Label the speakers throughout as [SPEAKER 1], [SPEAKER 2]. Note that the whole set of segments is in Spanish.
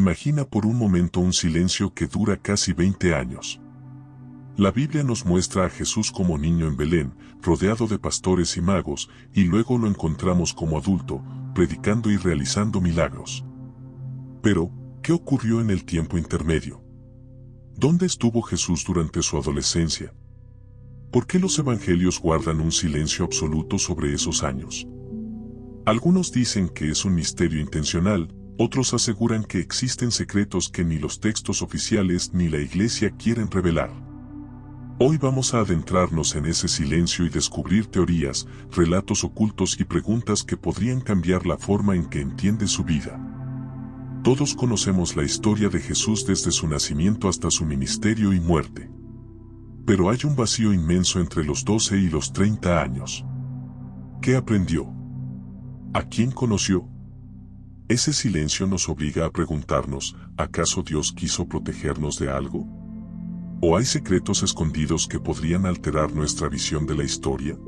[SPEAKER 1] Imagina por un momento un silencio que dura casi 20 años. La Biblia nos muestra a Jesús como niño en Belén, rodeado de pastores y magos, y luego lo encontramos como adulto, predicando y realizando milagros. Pero, ¿qué ocurrió en el tiempo intermedio? ¿Dónde estuvo Jesús durante su adolescencia? ¿Por qué los evangelios guardan un silencio absoluto sobre esos años? Algunos dicen que es un misterio intencional, otros aseguran que existen secretos que ni los textos oficiales ni la Iglesia quieren revelar. Hoy vamos a adentrarnos en ese silencio y descubrir teorías, relatos ocultos y preguntas que podrían cambiar la forma en que entiende su vida. Todos conocemos la historia de Jesús desde su nacimiento hasta su ministerio y muerte. Pero hay un vacío inmenso entre los 12 y los 30 años. ¿Qué aprendió? ¿A quién conoció? Ese silencio nos obliga a preguntarnos, ¿acaso Dios quiso protegernos de algo? ¿O hay secretos escondidos que podrían alterar nuestra visión de la historia?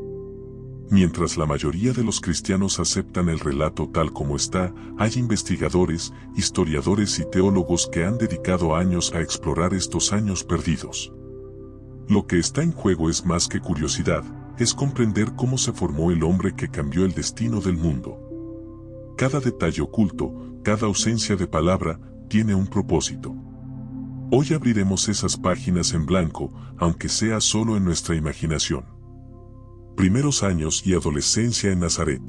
[SPEAKER 1] Mientras la mayoría de los cristianos aceptan el relato tal como está, hay investigadores, historiadores y teólogos que han dedicado años a explorar estos años perdidos. Lo que está en juego es más que curiosidad, es comprender cómo se formó el hombre que cambió el destino del mundo. Cada detalle oculto, cada ausencia de palabra, tiene un propósito. Hoy abriremos esas páginas en blanco, aunque sea solo en nuestra imaginación. Primeros años y adolescencia en Nazaret.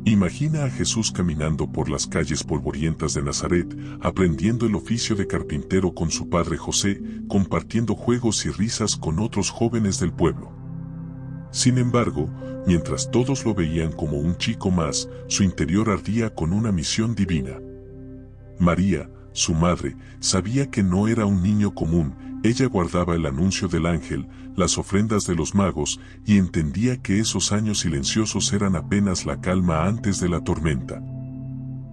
[SPEAKER 1] Imagina a Jesús caminando por las calles polvorientas de Nazaret, aprendiendo el oficio de carpintero con su padre José, compartiendo juegos y risas con otros jóvenes del pueblo. Sin embargo, mientras todos lo veían como un chico más, su interior ardía con una misión divina. María, su madre, sabía que no era un niño común, ella guardaba el anuncio del ángel, las ofrendas de los magos, y entendía que esos años silenciosos eran apenas la calma antes de la tormenta.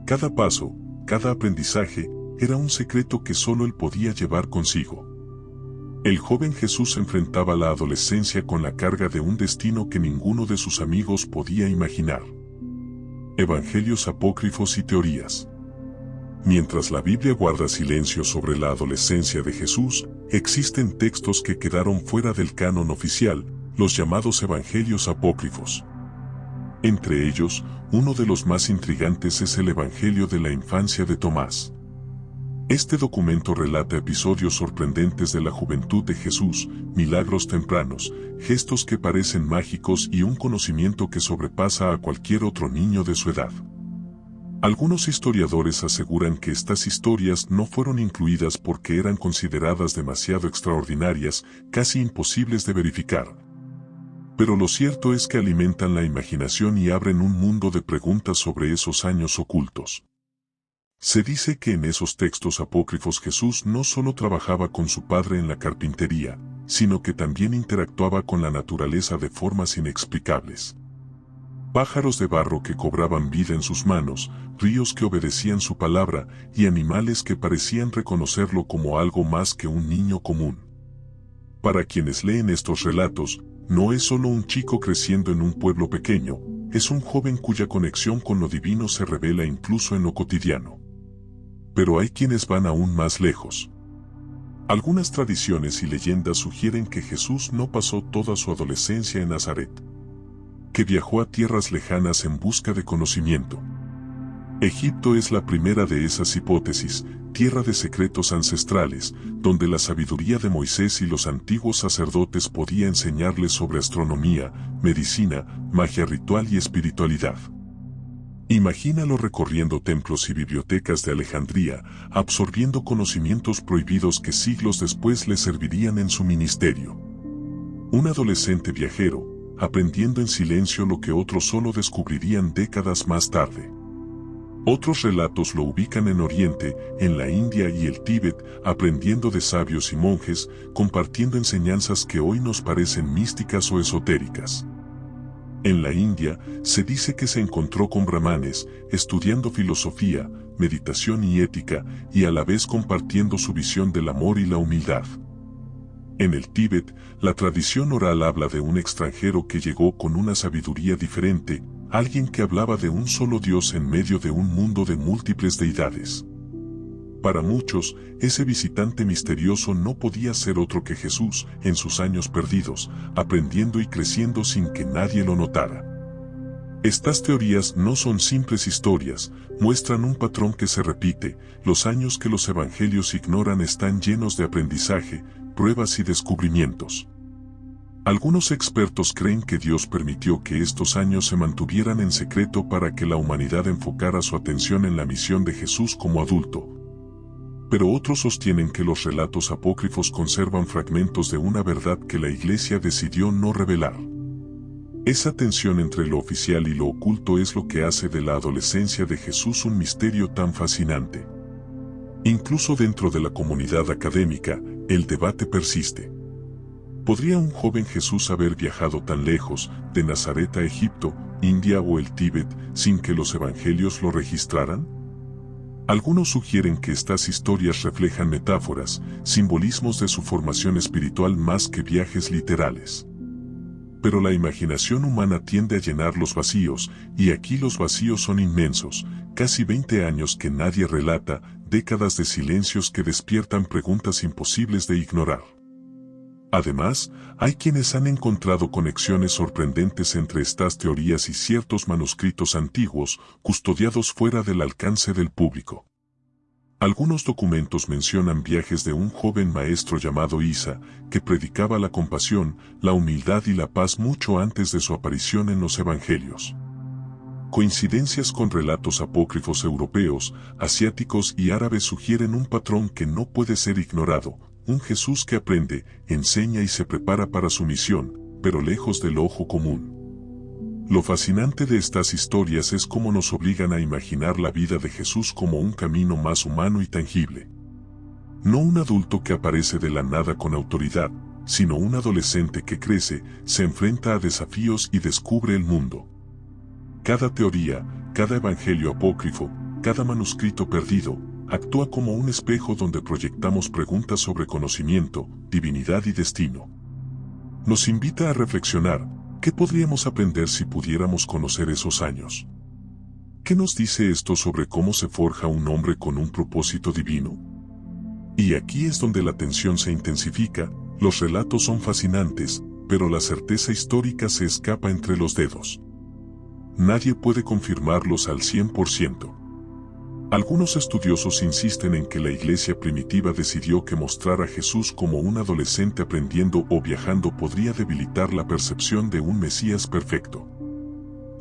[SPEAKER 1] Cada paso, cada aprendizaje, era un secreto que solo él podía llevar consigo. El joven Jesús enfrentaba la adolescencia con la carga de un destino que ninguno de sus amigos podía imaginar. Evangelios apócrifos y teorías. Mientras la Biblia guarda silencio sobre la adolescencia de Jesús, existen textos que quedaron fuera del canon oficial, los llamados evangelios apócrifos. Entre ellos, uno de los más intrigantes es el Evangelio de la infancia de Tomás. Este documento relata episodios sorprendentes de la juventud de Jesús, milagros tempranos, gestos que parecen mágicos y un conocimiento que sobrepasa a cualquier otro niño de su edad. Algunos historiadores aseguran que estas historias no fueron incluidas porque eran consideradas demasiado extraordinarias, casi imposibles de verificar. Pero lo cierto es que alimentan la imaginación y abren un mundo de preguntas sobre esos años ocultos. Se dice que en esos textos apócrifos Jesús no solo trabajaba con su padre en la carpintería, sino que también interactuaba con la naturaleza de formas inexplicables. Pájaros de barro que cobraban vida en sus manos, ríos que obedecían su palabra y animales que parecían reconocerlo como algo más que un niño común. Para quienes leen estos relatos, no es solo un chico creciendo en un pueblo pequeño, es un joven cuya conexión con lo divino se revela incluso en lo cotidiano. Pero hay quienes van aún más lejos. Algunas tradiciones y leyendas sugieren que Jesús no pasó toda su adolescencia en Nazaret, que viajó a tierras lejanas en busca de conocimiento. Egipto es la primera de esas hipótesis, tierra de secretos ancestrales, donde la sabiduría de Moisés y los antiguos sacerdotes podía enseñarles sobre astronomía, medicina, magia ritual y espiritualidad. Imagínalo recorriendo templos y bibliotecas de Alejandría, absorbiendo conocimientos prohibidos que siglos después le servirían en su ministerio. Un adolescente viajero, aprendiendo en silencio lo que otros solo descubrirían décadas más tarde. Otros relatos lo ubican en Oriente, en la India y el Tíbet, aprendiendo de sabios y monjes, compartiendo enseñanzas que hoy nos parecen místicas o esotéricas. En la India, se dice que se encontró con brahmanes, estudiando filosofía, meditación y ética, y a la vez compartiendo su visión del amor y la humildad. En el Tíbet, la tradición oral habla de un extranjero que llegó con una sabiduría diferente, alguien que hablaba de un solo Dios en medio de un mundo de múltiples deidades. Para muchos, ese visitante misterioso no podía ser otro que Jesús, en sus años perdidos, aprendiendo y creciendo sin que nadie lo notara. Estas teorías no son simples historias, muestran un patrón que se repite. Los años que los evangelios ignoran están llenos de aprendizaje, pruebas y descubrimientos. Algunos expertos creen que Dios permitió que estos años se mantuvieran en secreto para que la humanidad enfocara su atención en la misión de Jesús como adulto. Pero otros sostienen que los relatos apócrifos conservan fragmentos de una verdad que la Iglesia decidió no revelar. Esa tensión entre lo oficial y lo oculto es lo que hace de la adolescencia de Jesús un misterio tan fascinante. Incluso dentro de la comunidad académica, el debate persiste. ¿Podría un joven Jesús haber viajado tan lejos, de Nazaret a Egipto, India o el Tíbet, sin que los evangelios lo registraran? Algunos sugieren que estas historias reflejan metáforas, simbolismos de su formación espiritual más que viajes literales. Pero la imaginación humana tiende a llenar los vacíos, y aquí los vacíos son inmensos, casi 20 años que nadie relata, décadas de silencios que despiertan preguntas imposibles de ignorar. Además, hay quienes han encontrado conexiones sorprendentes entre estas teorías y ciertos manuscritos antiguos, custodiados fuera del alcance del público. Algunos documentos mencionan viajes de un joven maestro llamado Isa, que predicaba la compasión, la humildad y la paz mucho antes de su aparición en los evangelios. Coincidencias con relatos apócrifos europeos, asiáticos y árabes sugieren un patrón que no puede ser ignorado. Un Jesús que aprende, enseña y se prepara para su misión, pero lejos del ojo común. Lo fascinante de estas historias es cómo nos obligan a imaginar la vida de Jesús como un camino más humano y tangible. No un adulto que aparece de la nada con autoridad, sino un adolescente que crece, se enfrenta a desafíos y descubre el mundo. Cada teoría, cada evangelio apócrifo, cada manuscrito perdido, actúa como un espejo donde proyectamos preguntas sobre conocimiento, divinidad y destino. Nos invita a reflexionar, ¿qué podríamos aprender si pudiéramos conocer esos años? ¿Qué nos dice esto sobre cómo se forja un hombre con un propósito divino? Y aquí es donde la tensión se intensifica, los relatos son fascinantes, pero la certeza histórica se escapa entre los dedos. Nadie puede confirmarlos al 100%. Algunos estudiosos insisten en que la iglesia primitiva decidió que mostrar a Jesús como un adolescente aprendiendo o viajando podría debilitar la percepción de un Mesías perfecto.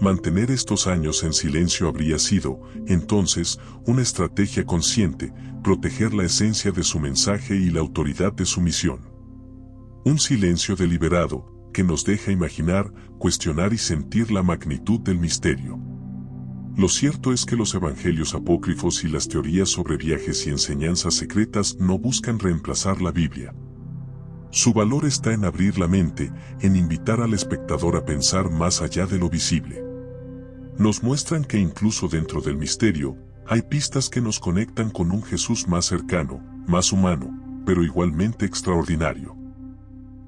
[SPEAKER 1] Mantener estos años en silencio habría sido, entonces, una estrategia consciente, proteger la esencia de su mensaje y la autoridad de su misión. Un silencio deliberado, que nos deja imaginar, cuestionar y sentir la magnitud del misterio. Lo cierto es que los evangelios apócrifos y las teorías sobre viajes y enseñanzas secretas no buscan reemplazar la Biblia. Su valor está en abrir la mente, en invitar al espectador a pensar más allá de lo visible. Nos muestran que incluso dentro del misterio, hay pistas que nos conectan con un Jesús más cercano, más humano, pero igualmente extraordinario.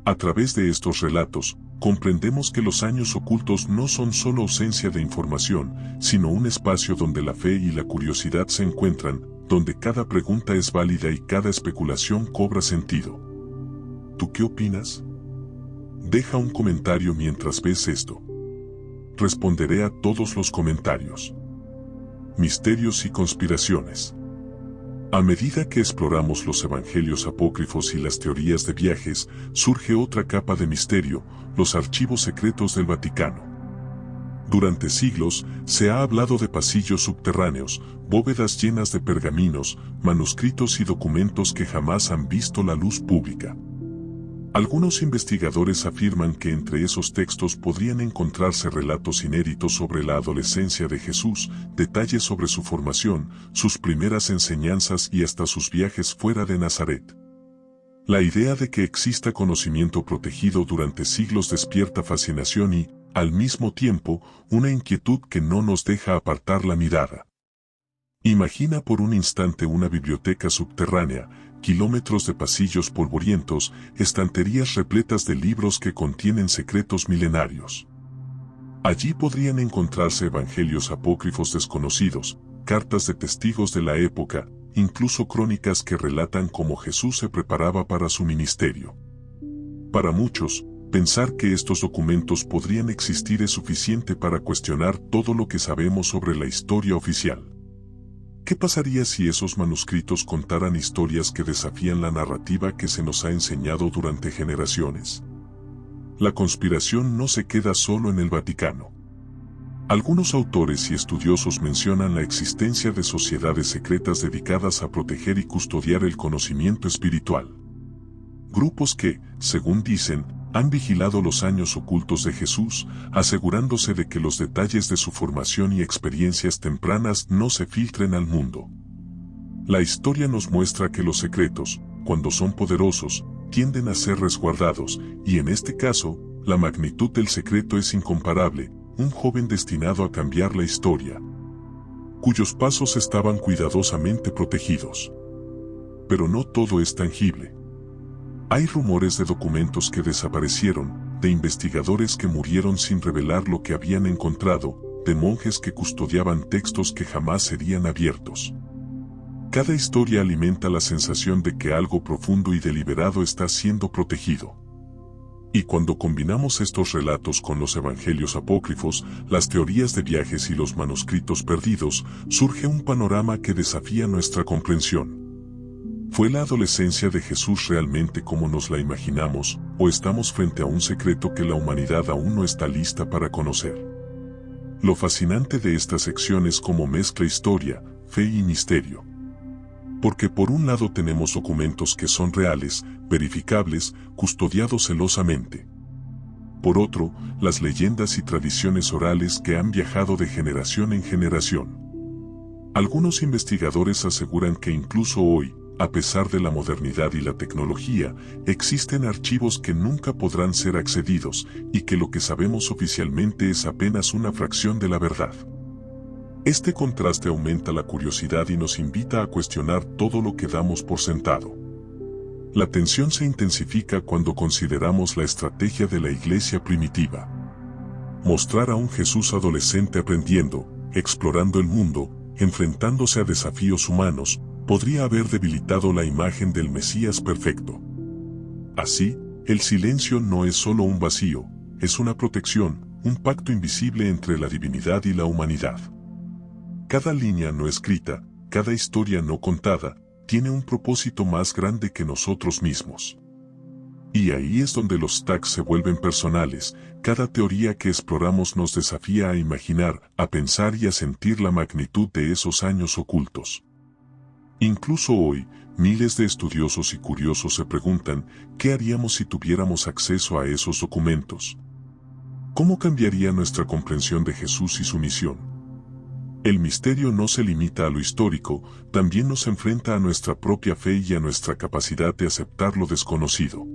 [SPEAKER 1] A través de estos relatos, comprendemos que los años ocultos no son solo ausencia de información, sino un espacio donde la fe y la curiosidad se encuentran, donde cada pregunta es válida y cada especulación cobra sentido. ¿Tú qué opinas? Deja un comentario mientras ves esto. Responderé a todos los comentarios. Misterios y conspiraciones. A medida que exploramos los evangelios apócrifos y las teorías de viajes, surge otra capa de misterio, los archivos secretos del Vaticano. Durante siglos, se ha hablado de pasillos subterráneos, bóvedas llenas de pergaminos, manuscritos y documentos que jamás han visto la luz pública. Algunos investigadores afirman que entre esos textos podrían encontrarse relatos inéditos sobre la adolescencia de Jesús, detalles sobre su formación, sus primeras enseñanzas y hasta sus viajes fuera de Nazaret. La idea de que exista conocimiento protegido durante siglos despierta fascinación y, al mismo tiempo, una inquietud que no nos deja apartar la mirada. Imagina por un instante una biblioteca subterránea, kilómetros de pasillos polvorientos, estanterías repletas de libros que contienen secretos milenarios. Allí podrían encontrarse evangelios apócrifos desconocidos, cartas de testigos de la época, incluso crónicas que relatan cómo Jesús se preparaba para su ministerio. Para muchos, pensar que estos documentos podrían existir es suficiente para cuestionar todo lo que sabemos sobre la historia oficial. ¿Qué pasaría si esos manuscritos contaran historias que desafían la narrativa que se nos ha enseñado durante generaciones? La conspiración no se queda solo en el Vaticano. Algunos autores y estudiosos mencionan la existencia de sociedades secretas dedicadas a proteger y custodiar el conocimiento espiritual. Grupos que, según dicen, han vigilado los años ocultos de Jesús, asegurándose de que los detalles de su formación y experiencias tempranas no se filtren al mundo. La historia nos muestra que los secretos, cuando son poderosos, tienden a ser resguardados, y en este caso, la magnitud del secreto es incomparable, un joven destinado a cambiar la historia, cuyos pasos estaban cuidadosamente protegidos. Pero no todo es tangible. Hay rumores de documentos que desaparecieron, de investigadores que murieron sin revelar lo que habían encontrado, de monjes que custodiaban textos que jamás serían abiertos. Cada historia alimenta la sensación de que algo profundo y deliberado está siendo protegido. Y cuando combinamos estos relatos con los evangelios apócrifos, las teorías de viajes y los manuscritos perdidos, surge un panorama que desafía nuestra comprensión. ¿Fue la adolescencia de Jesús realmente como nos la imaginamos, o estamos frente a un secreto que la humanidad aún no está lista para conocer? Lo fascinante de esta sección es cómo mezcla historia, fe y misterio. Porque por un lado tenemos documentos que son reales, verificables, custodiados celosamente. Por otro, las leyendas y tradiciones orales que han viajado de generación en generación. Algunos investigadores aseguran que incluso hoy, a pesar de la modernidad y la tecnología, existen archivos que nunca podrán ser accedidos, y que lo que sabemos oficialmente es apenas una fracción de la verdad. Este contraste aumenta la curiosidad y nos invita a cuestionar todo lo que damos por sentado. La tensión se intensifica cuando consideramos la estrategia de la iglesia primitiva. Mostrar a un Jesús adolescente aprendiendo, explorando el mundo, enfrentándose a desafíos humanos, podría haber debilitado la imagen del Mesías perfecto. Así, el silencio no es solo un vacío, es una protección, un pacto invisible entre la divinidad y la humanidad. Cada línea no escrita, cada historia no contada, tiene un propósito más grande que nosotros mismos. Y ahí es donde los tags se vuelven personales, cada teoría que exploramos nos desafía a imaginar, a pensar y a sentir la magnitud de esos años ocultos. Incluso hoy, miles de estudiosos y curiosos se preguntan, ¿qué haríamos si tuviéramos acceso a esos documentos? ¿Cómo cambiaría nuestra comprensión de Jesús y su misión? El misterio no se limita a lo histórico, también nos enfrenta a nuestra propia fe y a nuestra capacidad de aceptar lo desconocido.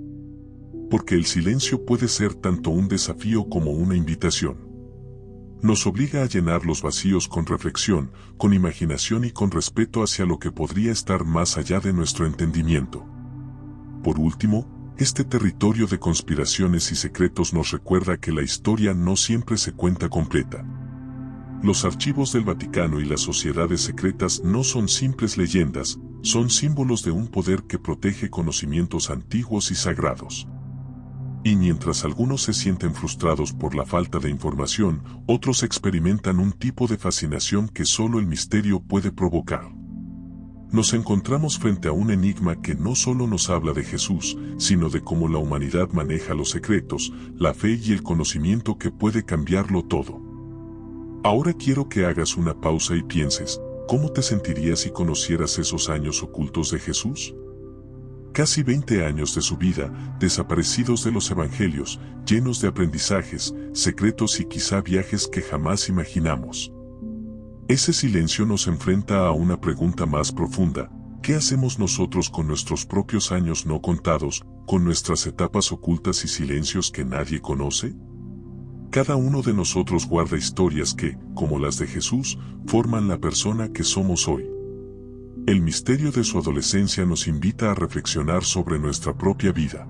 [SPEAKER 1] Porque el silencio puede ser tanto un desafío como una invitación. Nos obliga a llenar los vacíos con reflexión, con imaginación y con respeto hacia lo que podría estar más allá de nuestro entendimiento. Por último, este territorio de conspiraciones y secretos nos recuerda que la historia no siempre se cuenta completa. Los archivos del Vaticano y las sociedades secretas no son simples leyendas, son símbolos de un poder que protege conocimientos antiguos y sagrados. Y mientras algunos se sienten frustrados por la falta de información, otros experimentan un tipo de fascinación que solo el misterio puede provocar. Nos encontramos frente a un enigma que no solo nos habla de Jesús, sino de cómo la humanidad maneja los secretos, la fe y el conocimiento que puede cambiarlo todo. Ahora quiero que hagas una pausa y pienses, ¿cómo te sentirías si conocieras esos años ocultos de Jesús? Casi 20 años de su vida, desaparecidos de los evangelios, llenos de aprendizajes, secretos y quizá viajes que jamás imaginamos. Ese silencio nos enfrenta a una pregunta más profunda: ¿qué hacemos nosotros con nuestros propios años no contados, con nuestras etapas ocultas y silencios que nadie conoce? Cada uno de nosotros guarda historias que, como las de Jesús, forman la persona que somos hoy. El misterio de su adolescencia nos invita a reflexionar sobre nuestra propia vida.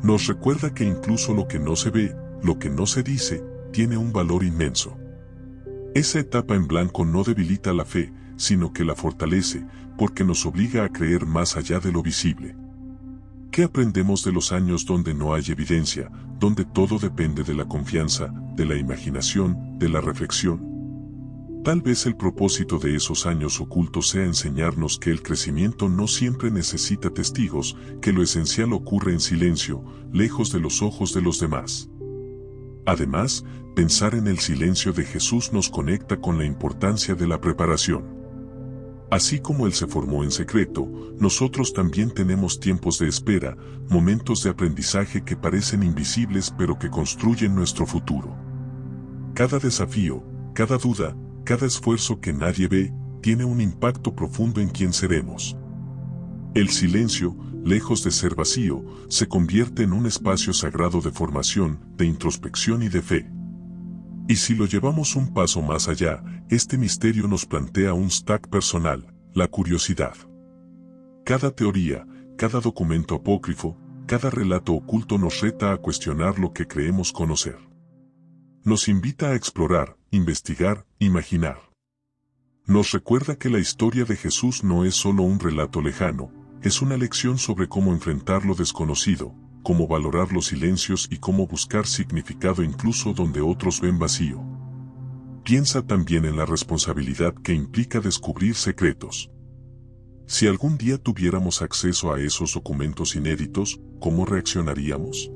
[SPEAKER 1] Nos recuerda que incluso lo que no se ve, lo que no se dice, tiene un valor inmenso. Esa etapa en blanco no debilita la fe, sino que la fortalece, porque nos obliga a creer más allá de lo visible. ¿Qué aprendemos de los años donde no hay evidencia, donde todo depende de la confianza, de la imaginación, de la reflexión? Tal vez el propósito de esos años ocultos sea enseñarnos que el crecimiento no siempre necesita testigos, que lo esencial ocurre en silencio, lejos de los ojos de los demás. Además, pensar en el silencio de Jesús nos conecta con la importancia de la preparación. Así como Él se formó en secreto, nosotros también tenemos tiempos de espera, momentos de aprendizaje que parecen invisibles pero que construyen nuestro futuro. Cada desafío, cada duda, cada esfuerzo que nadie ve, tiene un impacto profundo en quién seremos. El silencio, lejos de ser vacío, se convierte en un espacio sagrado de formación, de introspección y de fe. Y si lo llevamos un paso más allá, este misterio nos plantea un stack personal, la curiosidad. Cada teoría, cada documento apócrifo, cada relato oculto nos reta a cuestionar lo que creemos conocer. Nos invita a explorar, investigar, imaginar. Nos recuerda que la historia de Jesús no es solo un relato lejano, es una lección sobre cómo enfrentar lo desconocido, cómo valorar los silencios y cómo buscar significado incluso donde otros ven vacío. Piensa también en la responsabilidad que implica descubrir secretos. Si algún día tuviéramos acceso a esos documentos inéditos, ¿cómo reaccionaríamos?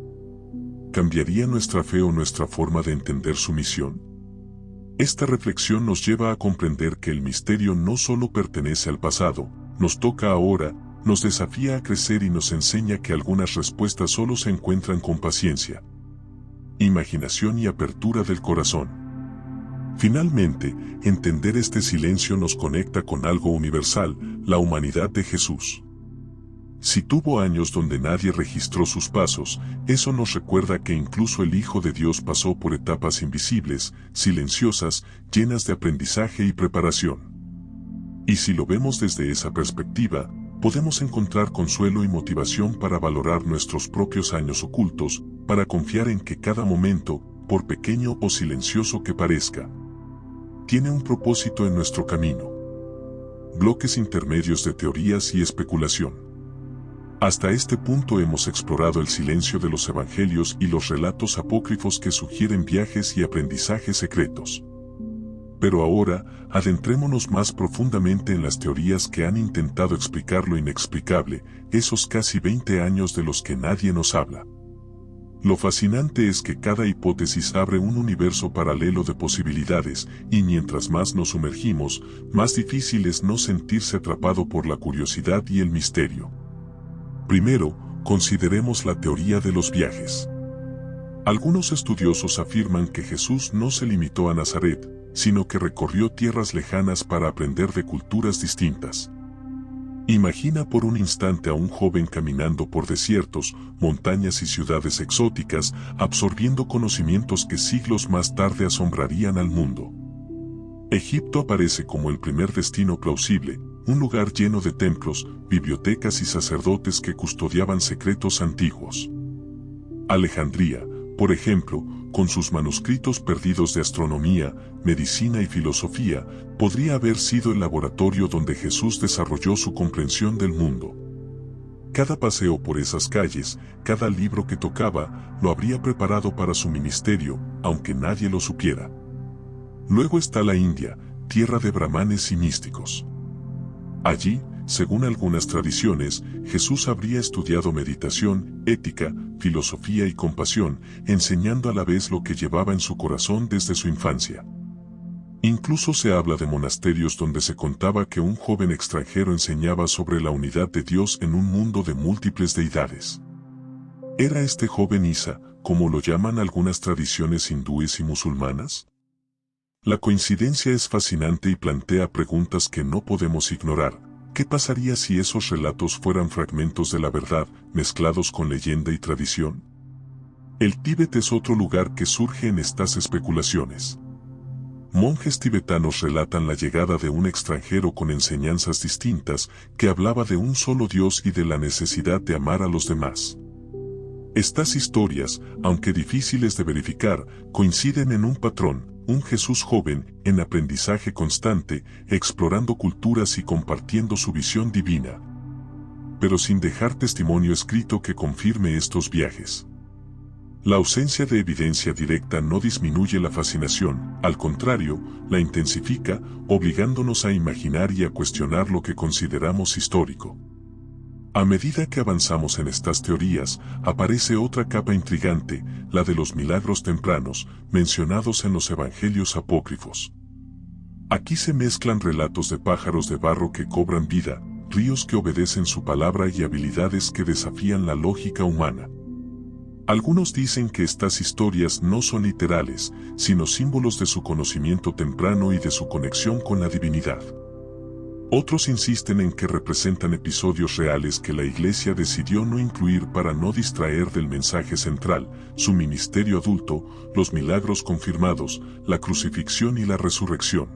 [SPEAKER 1] ¿Cambiaría nuestra fe o nuestra forma de entender su misión? Esta reflexión nos lleva a comprender que el misterio no solo pertenece al pasado, nos toca ahora, nos desafía a crecer y nos enseña que algunas respuestas solo se encuentran con paciencia, imaginación y apertura del corazón. Finalmente, entender este silencio nos conecta con algo universal, la humanidad de Jesús. Si tuvo años donde nadie registró sus pasos, eso nos recuerda que incluso el Hijo de Dios pasó por etapas invisibles, silenciosas, llenas de aprendizaje y preparación. Y si lo vemos desde esa perspectiva, podemos encontrar consuelo y motivación para valorar nuestros propios años ocultos, para confiar en que cada momento, por pequeño o silencioso que parezca, tiene un propósito en nuestro camino. Bloques intermedios de teorías y especulación. Hasta este punto hemos explorado el silencio de los evangelios y los relatos apócrifos que sugieren viajes y aprendizajes secretos. Pero ahora, adentrémonos más profundamente en las teorías que han intentado explicar lo inexplicable, esos casi 20 años de los que nadie nos habla. Lo fascinante es que cada hipótesis abre un universo paralelo de posibilidades, y mientras más nos sumergimos, más difícil es no sentirse atrapado por la curiosidad y el misterio. Primero, consideremos la teoría de los viajes. Algunos estudiosos afirman que Jesús no se limitó a Nazaret, sino que recorrió tierras lejanas para aprender de culturas distintas. Imagina por un instante a un joven caminando por desiertos, montañas y ciudades exóticas, absorbiendo conocimientos que siglos más tarde asombrarían al mundo. Egipto aparece como el primer destino plausible, un lugar lleno de templos, bibliotecas y sacerdotes que custodiaban secretos antiguos. Alejandría, por ejemplo, con sus manuscritos perdidos de astronomía, medicina y filosofía, podría haber sido el laboratorio donde Jesús desarrolló su comprensión del mundo. Cada paseo por esas calles, cada libro que tocaba, lo habría preparado para su ministerio, aunque nadie lo supiera. Luego está la India, tierra de brahmanes y místicos. Allí, según algunas tradiciones, Jesús habría estudiado meditación, ética, filosofía y compasión, enseñando a la vez lo que llevaba en su corazón desde su infancia. Incluso se habla de monasterios donde se contaba que un joven extranjero enseñaba sobre la unidad de Dios en un mundo de múltiples deidades. ¿Era este joven Isa, como lo llaman algunas tradiciones hindúes y musulmanas? La coincidencia es fascinante y plantea preguntas que no podemos ignorar. ¿Qué pasaría si esos relatos fueran fragmentos de la verdad, mezclados con leyenda y tradición? El Tíbet es otro lugar que surge en estas especulaciones. Monjes tibetanos relatan la llegada de un extranjero con enseñanzas distintas, que hablaba de un solo Dios y de la necesidad de amar a los demás. Estas historias, aunque difíciles de verificar, coinciden en un patrón: un Jesús joven, en aprendizaje constante, explorando culturas y compartiendo su visión divina, pero sin dejar testimonio escrito que confirme estos viajes. La ausencia de evidencia directa no disminuye la fascinación, al contrario, la intensifica, obligándonos a imaginar y a cuestionar lo que consideramos histórico. A medida que avanzamos en estas teorías, aparece otra capa intrigante, la de los milagros tempranos, mencionados en los evangelios apócrifos. Aquí se mezclan relatos de pájaros de barro que cobran vida, ríos que obedecen su palabra y habilidades que desafían la lógica humana. Algunos dicen que estas historias no son literales, sino símbolos de su conocimiento temprano y de su conexión con la divinidad. Otros insisten en que representan episodios reales que la Iglesia decidió no incluir para no distraer del mensaje central, su ministerio adulto, los milagros confirmados, la crucifixión y la resurrección.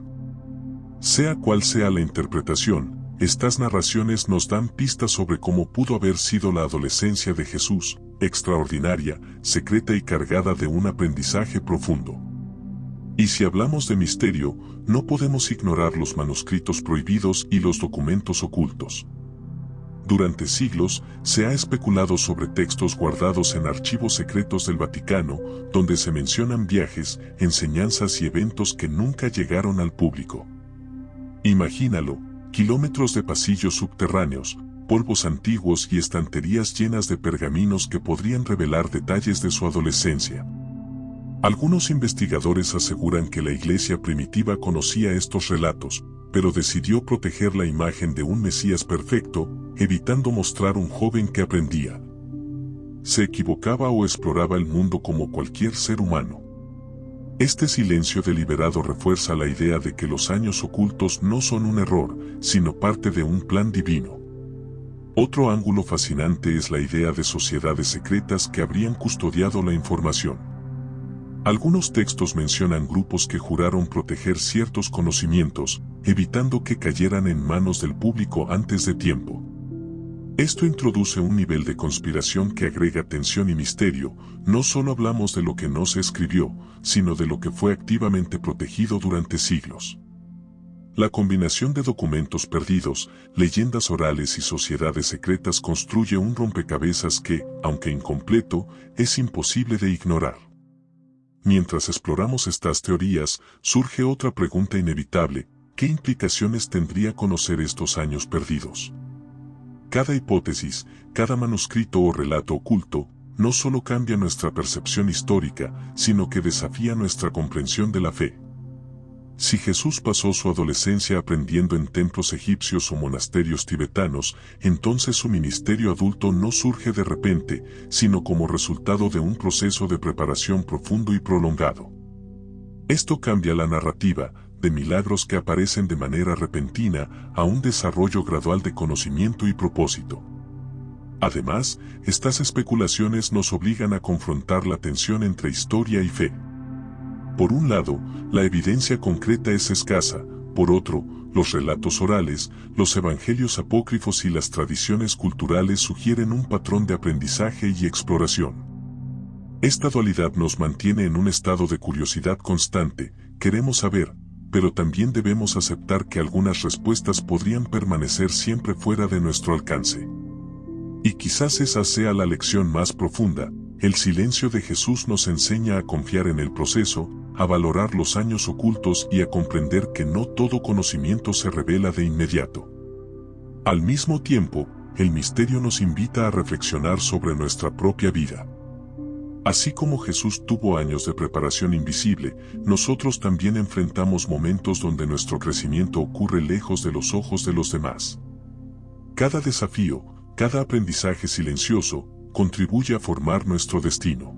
[SPEAKER 1] Sea cual sea la interpretación, estas narraciones nos dan pistas sobre cómo pudo haber sido la adolescencia de Jesús, extraordinaria, secreta y cargada de un aprendizaje profundo. Y si hablamos de misterio, no podemos ignorar los manuscritos prohibidos y los documentos ocultos. Durante siglos, se ha especulado sobre textos guardados en archivos secretos del Vaticano, donde se mencionan viajes, enseñanzas y eventos que nunca llegaron al público. Imagínalo, kilómetros de pasillos subterráneos, polvos antiguos y estanterías llenas de pergaminos que podrían revelar detalles de su adolescencia. Algunos investigadores aseguran que la Iglesia primitiva conocía estos relatos, pero decidió proteger la imagen de un Mesías perfecto, evitando mostrar un joven que aprendía. Se equivocaba o exploraba el mundo como cualquier ser humano. Este silencio deliberado refuerza la idea de que los años ocultos no son un error, sino parte de un plan divino. Otro ángulo fascinante es la idea de sociedades secretas que habrían custodiado la información. Algunos textos mencionan grupos que juraron proteger ciertos conocimientos, evitando que cayeran en manos del público antes de tiempo. Esto introduce un nivel de conspiración que agrega tensión y misterio. No solo hablamos de lo que no se escribió, sino de lo que fue activamente protegido durante siglos. La combinación de documentos perdidos, leyendas orales y sociedades secretas construye un rompecabezas que, aunque incompleto, es imposible de ignorar. Mientras exploramos estas teorías, surge otra pregunta inevitable: ¿qué implicaciones tendría conocer estos años perdidos? Cada hipótesis, cada manuscrito o relato oculto, no solo cambia nuestra percepción histórica, sino que desafía nuestra comprensión de la fe. Si Jesús pasó su adolescencia aprendiendo en templos egipcios o monasterios tibetanos, entonces su ministerio adulto no surge de repente, sino como resultado de un proceso de preparación profundo y prolongado. Esto cambia la narrativa, de milagros que aparecen de manera repentina, a un desarrollo gradual de conocimiento y propósito. Además, estas especulaciones nos obligan a confrontar la tensión entre historia y fe. Por un lado, la evidencia concreta es escasa; por otro, los relatos orales, los evangelios apócrifos y las tradiciones culturales sugieren un patrón de aprendizaje y exploración. Esta dualidad nos mantiene en un estado de curiosidad constante. Queremos saber, pero también debemos aceptar que algunas respuestas podrían permanecer siempre fuera de nuestro alcance. Y quizás esa sea la lección más profunda. El silencio de Jesús nos enseña a confiar en el proceso, a valorar los años ocultos y a comprender que no todo conocimiento se revela de inmediato. Al mismo tiempo, el misterio nos invita a reflexionar sobre nuestra propia vida. Así como Jesús tuvo años de preparación invisible, nosotros también enfrentamos momentos donde nuestro crecimiento ocurre lejos de los ojos de los demás. Cada desafío, cada aprendizaje silencioso, contribuye a formar nuestro destino.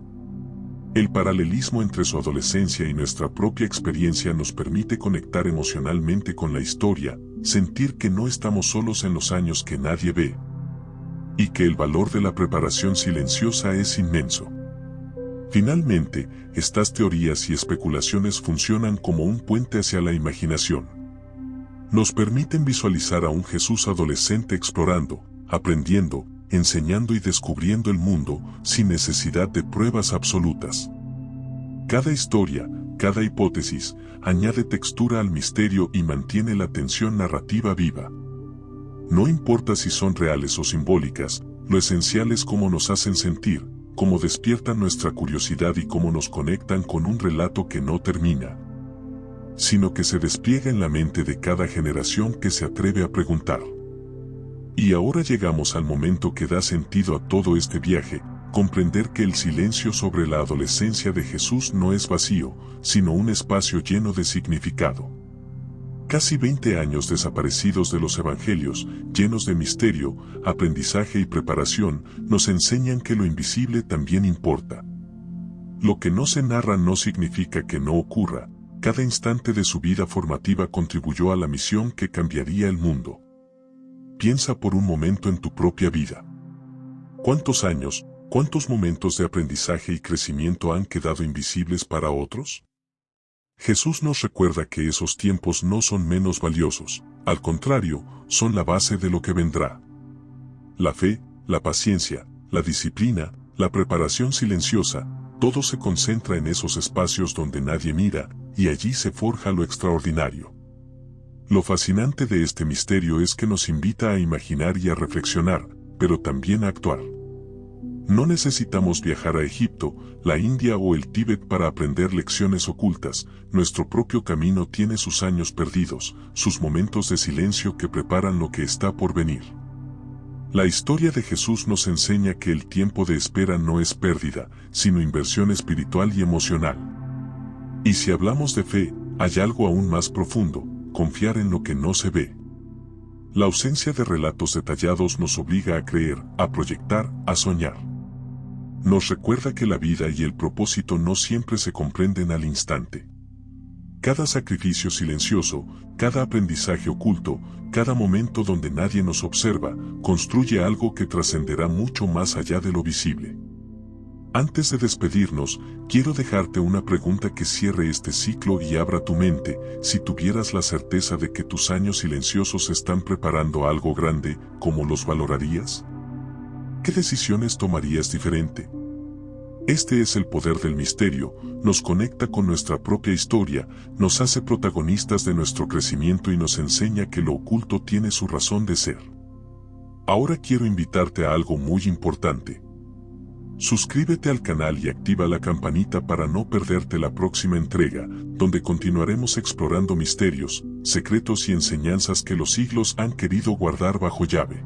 [SPEAKER 1] El paralelismo entre su adolescencia y nuestra propia experiencia nos permite conectar emocionalmente con la historia, sentir que no estamos solos en los años que nadie ve, y que el valor de la preparación silenciosa es inmenso. Finalmente, estas teorías y especulaciones funcionan como un puente hacia la imaginación. Nos permiten visualizar a un Jesús adolescente explorando, aprendiendo, enseñando y descubriendo el mundo, sin necesidad de pruebas absolutas. Cada historia, Cada hipótesis añade textura al misterio y mantiene la tensión narrativa viva. No importa si son reales o simbólicas, lo esencial es cómo nos hacen sentir, cómo despiertan nuestra curiosidad y cómo nos conectan con un relato que no termina, sino que se despliega en la mente de cada generación que se atreve a preguntar. Y ahora llegamos al momento que da sentido a todo este viaje, comprender que el silencio sobre la adolescencia de Jesús no es vacío, sino un espacio lleno de significado. Casi 20 años desaparecidos de los evangelios, llenos de misterio, aprendizaje y preparación, nos enseñan que lo invisible también importa. Lo que no se narra no significa que no ocurra. Cada instante de su vida formativa contribuyó a la misión que cambiaría el mundo. Piensa por un momento en tu propia vida. ¿Cuántos años, cuántos momentos de aprendizaje y crecimiento han quedado invisibles para otros? Jesús nos recuerda que esos tiempos no son menos valiosos, al contrario, son la base de lo que vendrá. La fe, la paciencia, la disciplina, la preparación silenciosa, todo se concentra en esos espacios donde nadie mira, y allí se forja lo extraordinario. Lo fascinante de este misterio es que nos invita a imaginar y a reflexionar, pero también a actuar. No necesitamos viajar a Egipto, la India o el Tíbet para aprender lecciones ocultas. Nuestro propio camino tiene sus años perdidos, sus momentos de silencio que preparan lo que está por venir. La historia de Jesús nos enseña que el tiempo de espera no es pérdida, sino inversión espiritual y emocional. Y si hablamos de fe, hay algo aún más profundo: confiar en lo que no se ve. La ausencia de relatos detallados nos obliga a creer, a proyectar, a soñar. Nos recuerda que la vida y el propósito no siempre se comprenden al instante. Cada sacrificio silencioso, cada aprendizaje oculto, cada momento donde nadie nos observa, construye algo que trascenderá mucho más allá de lo visible. Antes de despedirnos, quiero dejarte una pregunta que cierre este ciclo y abra tu mente. Si tuvieras la certeza de que tus años silenciosos están preparando algo grande, ¿cómo los valorarías? ¿Qué decisiones tomarías diferente? Este es el poder del misterio, nos conecta con nuestra propia historia, nos hace protagonistas de nuestro crecimiento y nos enseña que lo oculto tiene su razón de ser. Ahora quiero invitarte a algo muy importante. Suscríbete al canal y activa la campanita para no perderte la próxima entrega, donde continuaremos explorando misterios, secretos y enseñanzas que los siglos han querido guardar bajo llave.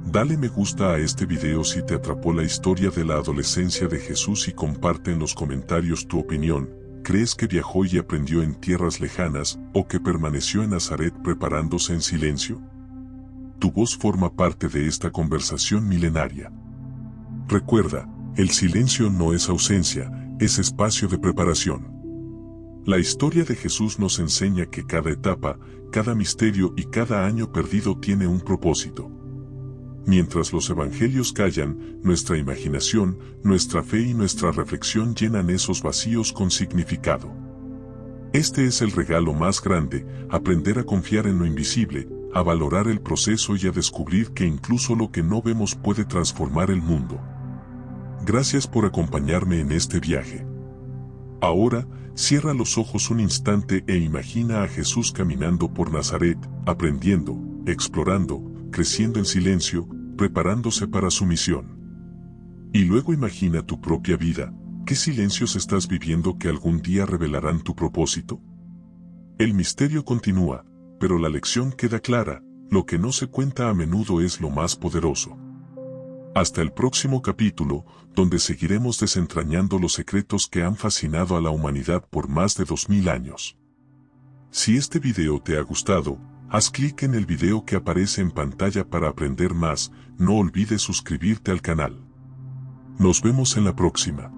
[SPEAKER 1] Dale me gusta a este video si te atrapó la historia de la adolescencia de Jesús y comparte en los comentarios tu opinión. ¿Crees que viajó y aprendió en tierras lejanas o que permaneció en Nazaret preparándose en silencio? Tu voz forma parte de esta conversación milenaria. Recuerda, el silencio no es ausencia, es espacio de preparación. La historia de Jesús nos enseña que cada etapa, cada misterio y cada año perdido tiene un propósito. Mientras los evangelios callan, nuestra imaginación, nuestra fe y nuestra reflexión llenan esos vacíos con significado. Este es el regalo más grande: aprender a confiar en lo invisible, a valorar el proceso y a descubrir que incluso lo que no vemos puede transformar el mundo. Gracias por acompañarme en este viaje. Ahora, cierra los ojos un instante e imagina a Jesús caminando por Nazaret, aprendiendo, explorando, creciendo en silencio, preparándose para su misión. Y luego imagina tu propia vida. ¿Qué silencios estás viviendo que algún día revelarán tu propósito? El misterio continúa, pero la lección queda clara: lo que no se cuenta a menudo es lo más poderoso. Hasta el próximo capítulo, donde seguiremos desentrañando los secretos que han fascinado a la humanidad por más de 2000 años. Si este video te ha gustado, haz clic en el video que aparece en pantalla para aprender más. No olvides suscribirte al canal. Nos vemos en la próxima.